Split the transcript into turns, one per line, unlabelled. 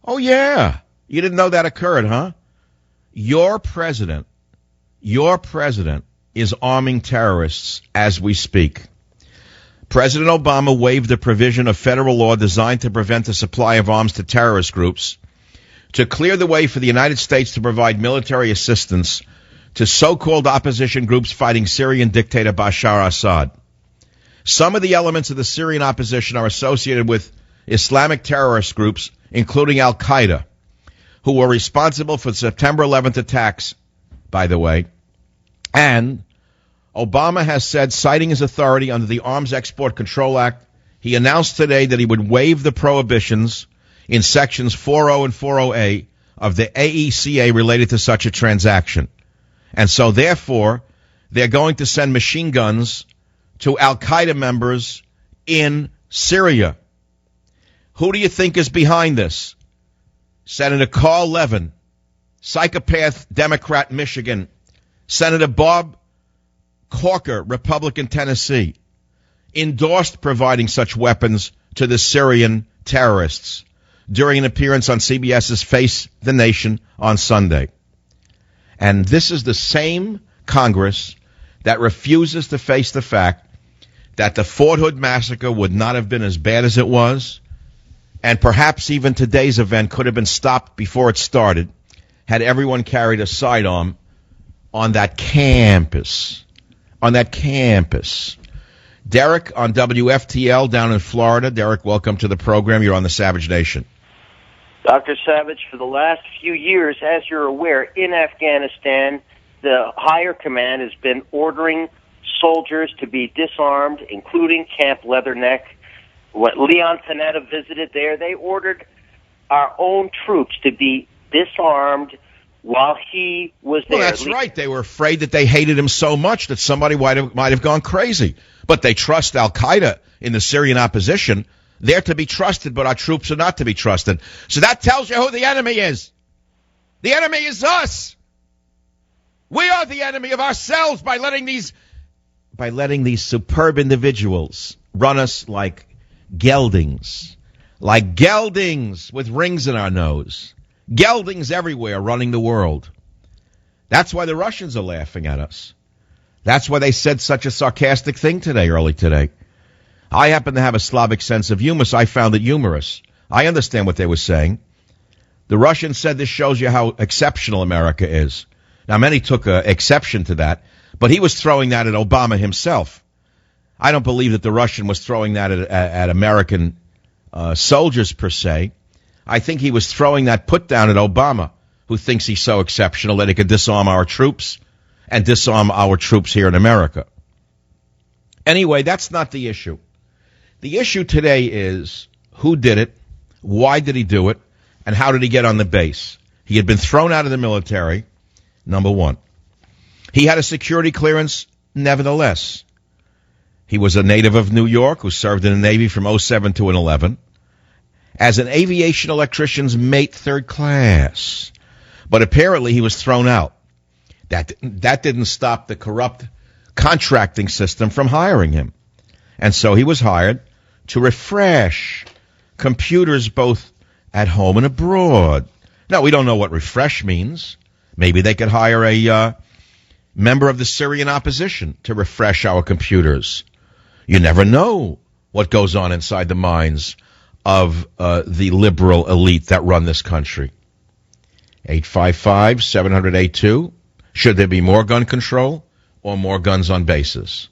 Oh, yeah. You didn't know that occurred, huh? Your president is arming terrorists as we speak. President Obama waived a provision of federal law designed to prevent the supply of arms to terrorist groups to clear the way for the United States to provide military assistance to so-called opposition groups fighting Syrian dictator Bashar Assad. Some of the elements of the Syrian opposition are associated with Islamic terrorist groups, including al-Qaeda, who were responsible for the September 11th attacks, by the way. And Obama has said, citing his authority under the Arms Export Control Act, he announced today that he would waive the prohibitions in sections 40 and 40A of the AECA related to such a transaction. And so, therefore, they're going to send machine guns to al-Qaeda members in Syria. Who do you think is behind this? Senator Carl Levin, psychopath Democrat, Michigan. Senator Bob Corker, Republican, Tennessee, endorsed providing such weapons to the Syrian terrorists during an appearance on CBS's Face the Nation on Sunday. And this is the same Congress that refuses to face the fact that the Fort Hood massacre would not have been as bad as it was, and perhaps even today's event could have been stopped before it started had everyone carried a sidearm on that campus. On that campus. Derek on WFTL down in Florida. Derek, welcome to the program. You're on the Savage Nation.
Dr. Savage, for the last few years, as you're aware, in Afghanistan, the higher command has been ordering soldiers to be disarmed, including Camp Leatherneck. When Leon Panetta visited there, they ordered our own troops to be disarmed while he was there.
Well, that's right. They were afraid that they hated him so much that somebody might have gone crazy. But they trust al-Qaeda in the Syrian opposition. They're to be trusted, but our troops are not to be trusted. So that tells you who the enemy is. The enemy is us. We are the enemy of ourselves by letting these superb individuals run us like geldings with rings in our nose. Geldings everywhere running the world. That's why the Russians are laughing at us. That's why they said such a sarcastic thing early today. I happen to have a Slavic sense of humor, so I found it humorous. I understand what they were saying. The Russians said this shows you how exceptional America is. Now, many took exception to that, but he was throwing that at Obama himself. I don't believe that the Russian was throwing that at American soldiers per se. I think he was throwing that put down at Obama, who thinks he's so exceptional that he could disarm our troops and disarm our troops here in America. Anyway, that's not the issue. The issue today is who did it, why did he do it, and how did he get on the base? He had been thrown out of the military, number one. He had a security clearance, nevertheless. He was a native of New York who served in the Navy from 07 to 11 as an aviation electrician's mate, third class. But apparently he was thrown out. That didn't stop the corrupt contracting system from hiring him. And so he was hired to refresh computers both at home and abroad. Now, we don't know what refresh means. Maybe they could hire a member of the Syrian opposition to refresh our computers. You never know what goes on inside the minds of the liberal elite that run this country. 855-700-82. Should there be more gun control or more guns on bases?